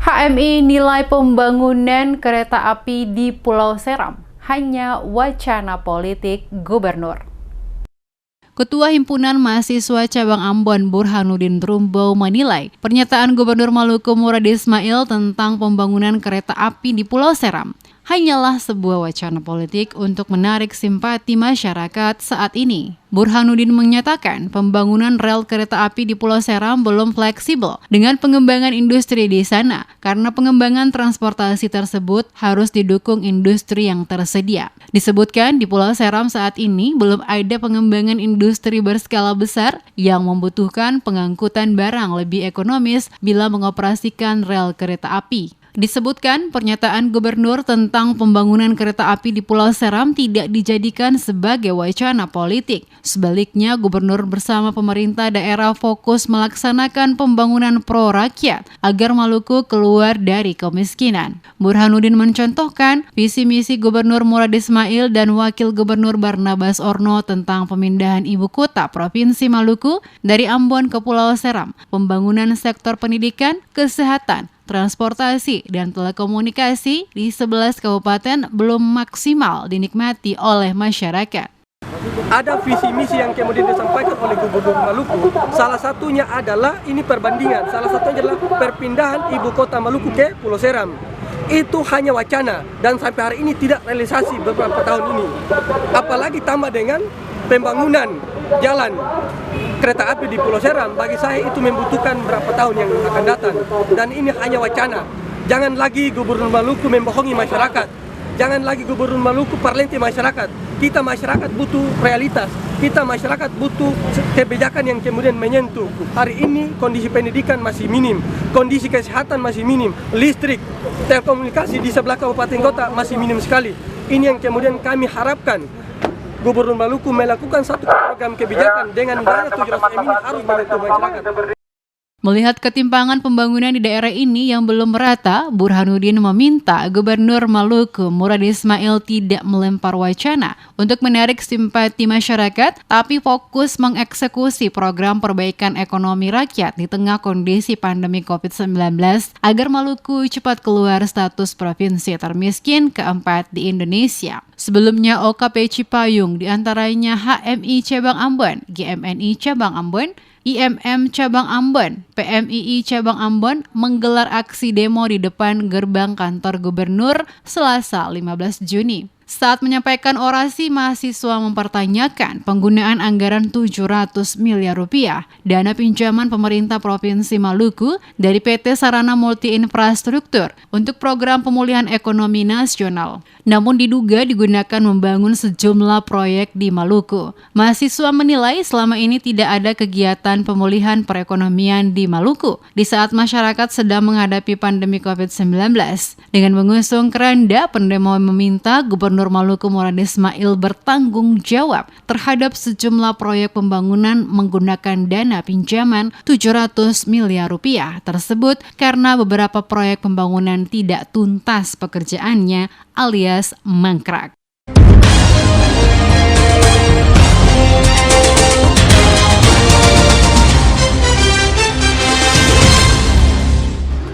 HMI nilai pembangunan kereta api di Pulau Seram hanya wacana politik gubernur. Ketua Himpunan Mahasiswa Cabang Ambon Burhanuddin Trumbau menilai pernyataan Gubernur Maluku Murad Ismail tentang pembangunan kereta api di Pulau Seram hanyalah sebuah wacana politik untuk menarik simpati masyarakat saat ini. Burhanuddin menyatakan pembangunan rel kereta api di Pulau Seram belum fleksibel dengan pengembangan industri di sana karena pengembangan transportasi tersebut harus didukung industri yang tersedia. Disebutkan di Pulau Seram saat ini belum ada pengembangan industri berskala besar yang membutuhkan pengangkutan barang lebih ekonomis bila mengoperasikan rel kereta api. Disebutkan pernyataan gubernur tentang pembangunan kereta api di Pulau Seram tidak dijadikan sebagai wacana politik. Sebaliknya, gubernur bersama pemerintah daerah fokus melaksanakan pembangunan pro rakyat agar Maluku keluar dari kemiskinan. Burhanuddin mencontohkan visi misi Gubernur Murad Ismail dan Wakil Gubernur Barnabas Orno tentang pemindahan ibu kota Provinsi Maluku dari Ambon ke Pulau Seram, pembangunan sektor pendidikan, kesehatan, transportasi, dan telekomunikasi di 11 kabupaten belum maksimal dinikmati oleh masyarakat. Ada visi misi yang kemudian disampaikan oleh Gubernur Maluku, salah satunya adalah ini perbandingan, salah satunya adalah perpindahan ibu kota Maluku ke Pulau Seram. Itu hanya wacana dan sampai hari ini tidak realisasi beberapa tahun ini. Apalagi tambah dengan pembangunan jalan kereta api di Pulau Seram, bagi saya itu membutuhkan berapa tahun yang akan datang. Dan ini hanya wacana. Jangan lagi Gubernur Maluku membohongi masyarakat. Jangan lagi Gubernur Maluku parlente masyarakat. Kita masyarakat butuh realitas. Kita masyarakat butuh kebijakan yang kemudian menyentuh. Hari ini kondisi pendidikan masih minim, kondisi kesehatan masih minim, listrik, telekomunikasi di sebelah kabupaten kota masih minim sekali. Ini yang kemudian kami harapkan Gubernur Maluku melakukan satu program kebijakan dengan dana 700 M ini harus menyentuh masyarakat. Melihat ketimpangan pembangunan di daerah ini yang belum merata, Burhanuddin meminta Gubernur Maluku Murad Ismail tidak melempar wacana untuk menarik simpati masyarakat, tapi fokus mengeksekusi program perbaikan ekonomi rakyat di tengah kondisi pandemi COVID-19 agar Maluku cepat keluar status provinsi termiskin keempat di Indonesia. Sebelumnya OKP Cipayung diantaranya HMI Cabang Ambon, GMNI Cabang Ambon, IMM Cabang Ambon, PMII Cabang Ambon menggelar aksi demo di depan gerbang kantor gubernur Selasa 15 Juni. Saat menyampaikan orasi, mahasiswa mempertanyakan penggunaan anggaran 700 miliar rupiah dana pinjaman pemerintah Provinsi Maluku dari PT Sarana Multi Infrastruktur untuk program pemulihan ekonomi nasional. Namun diduga digunakan membangun sejumlah proyek di Maluku. Mahasiswa menilai selama ini tidak ada kegiatan pemulihan perekonomian di Maluku di saat masyarakat sedang menghadapi pandemi COVID-19. Dengan mengusung keranda, pendemo meminta Gubernur Maluku Murad Ismail bertanggung jawab terhadap sejumlah proyek pembangunan menggunakan dana pinjaman 700 miliar rupiah tersebut karena beberapa proyek pembangunan tidak tuntas pekerjaannya alias mangkrak.